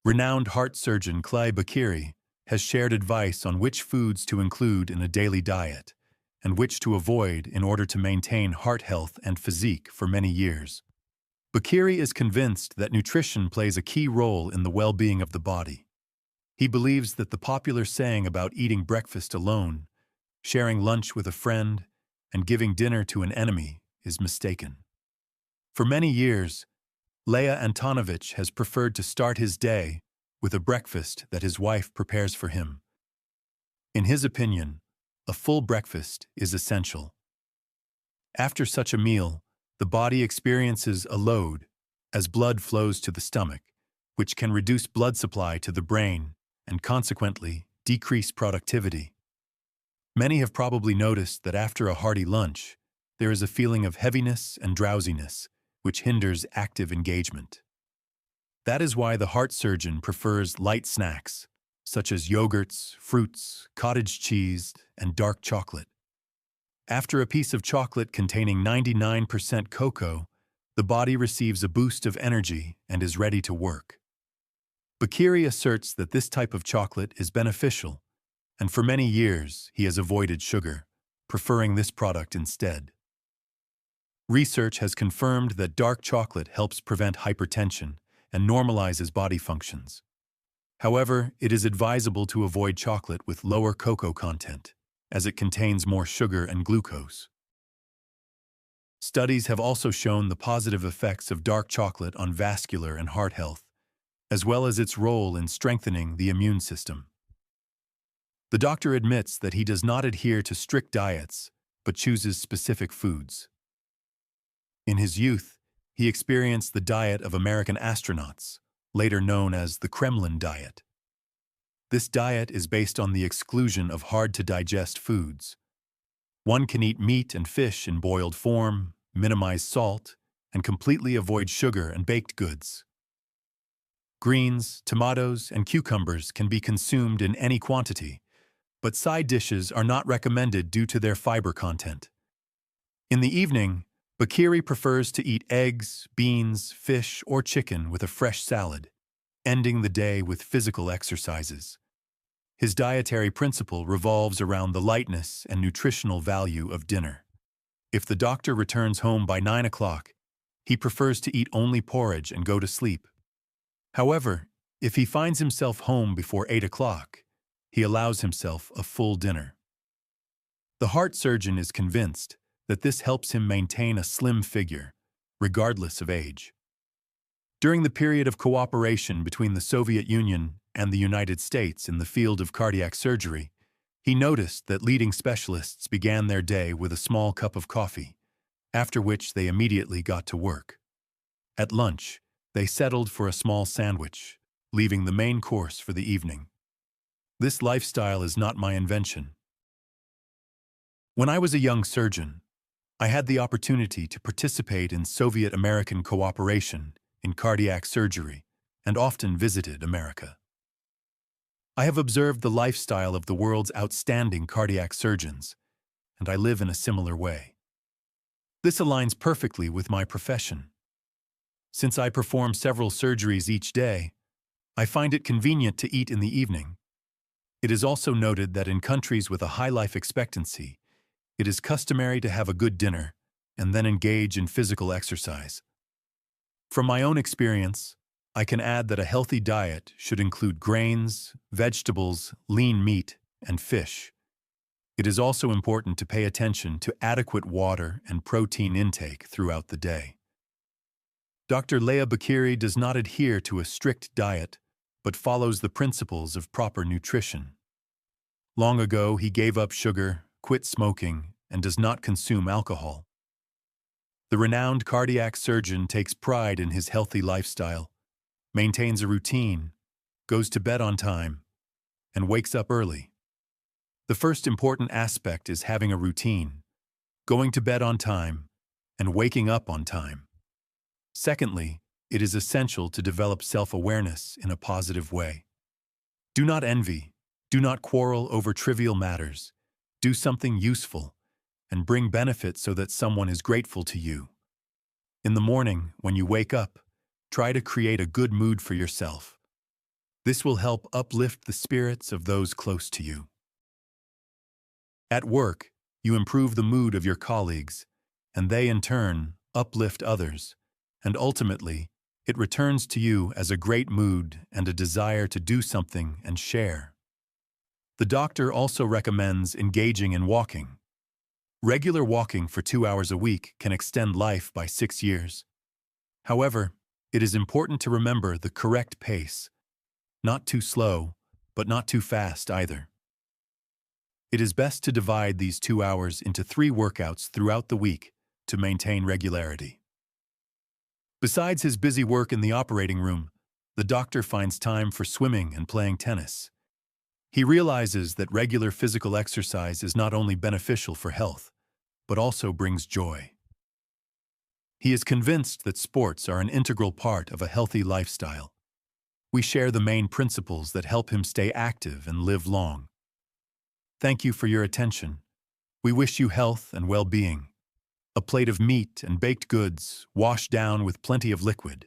Renowned heart surgeon Leo Bokeria has shared advice on which foods to include in a daily diet and which to avoid in order to maintain heart health and physique for many years. Bokeria is convinced that nutrition plays a key role in the well-being of the body. He believes that the popular saying about eating breakfast alone, sharing lunch with a friend, and giving dinner to an enemy is mistaken. For many years, Leo Antonovich has preferred to start his day with a breakfast that his wife prepares for him. In his opinion, a full breakfast is essential. After such a meal, the body experiences a load as blood flows to the stomach, which can reduce blood supply to the brain and consequently decrease productivity. Many have probably noticed that after a hearty lunch, there is a feeling of heaviness and drowsiness, which hinders active engagement. That is why the heart surgeon prefers light snacks, such as yogurts, fruits, cottage cheese, and dark chocolate. After a piece of chocolate containing 99% cocoa, the body receives a boost of energy and is ready to work. Bokeria asserts that this type of chocolate is beneficial, and for many years he has avoided sugar, preferring this product instead. Research has confirmed that dark chocolate helps prevent hypertension and normalizes body functions. However, it is advisable to avoid chocolate with lower cocoa content, as it contains more sugar and glucose. Studies have also shown the positive effects of dark chocolate on vascular and heart health, as well as its role in strengthening the immune system. The doctor admits that he does not adhere to strict diets, but chooses specific foods. In his youth, he experienced the diet of American astronauts, later known as the Kremlin diet. This diet is based on the exclusion of hard-to-digest foods. One can eat meat and fish in boiled form, minimize salt, and completely avoid sugar and baked goods. Greens, tomatoes, and cucumbers can be consumed in any quantity, but side dishes are not recommended due to their fiber content. In the evening, Bokeria prefers to eat eggs, beans, fish, or chicken with a fresh salad, ending the day with physical exercises. His dietary principle revolves around the lightness and nutritional value of dinner. If the doctor returns home by 9 o'clock, he prefers to eat only porridge and go to sleep. However, if he finds himself home before 8 o'clock, he allows himself a full dinner. The heart surgeon is convinced that this helps him maintain a slim figure, regardless of age. During the period of cooperation between the Soviet Union and the United States in the field of cardiac surgery, he noticed that leading specialists began their day with a small cup of coffee, after which they immediately got to work. At lunch, they settled for a small sandwich, leaving the main course for the evening. This lifestyle is not my invention. When I was a young surgeon, I had the opportunity to participate in Soviet-American cooperation in cardiac surgery and often visited America. I have observed the lifestyle of the world's outstanding cardiac surgeons, and I live in a similar way. This aligns perfectly with my profession. Since I perform several surgeries each day, I find it convenient to eat in the evening. It is also noted that in countries with a high life expectancy, it is customary to have a good dinner and then engage in physical exercise. From my own experience, I can add that a healthy diet should include grains, vegetables, lean meat, and fish. It is also important to pay attention to adequate water and protein intake throughout the day. Dr. Leo Bokeria does not adhere to a strict diet, but follows the principles of proper nutrition. Long ago, he gave up sugar, quit smoking, and does not consume alcohol. The renowned cardiac surgeon takes pride in his healthy lifestyle, maintains a routine, goes to bed on time, and wakes up early. The first important aspect is having a routine, going to bed on time, and waking up on time. Secondly, it is essential to develop self-awareness in a positive way. Do not envy, do not quarrel over trivial matters. Do something useful, and bring benefit so that someone is grateful to you. In the morning, when you wake up, try to create a good mood for yourself. This will help uplift the spirits of those close to you. At work, you improve the mood of your colleagues, and they in turn uplift others, and ultimately, it returns to you as a great mood and a desire to do something and share. The doctor also recommends engaging in walking. Regular walking for 2 hours a week can extend life by 6 years. However, it is important to remember the correct pace. Not too slow, but not too fast either. It is best to divide these 2 hours into 3 workouts throughout the week to maintain regularity. Besides his busy work in the operating room, the doctor finds time for swimming and playing tennis. He realizes that regular physical exercise is not only beneficial for health, but also brings joy. He is convinced that sports are an integral part of a healthy lifestyle. We share the main principles that help him stay active and live long. Thank you for your attention. We wish you health and well-being. A plate of meat and baked goods, washed down with plenty of liquid.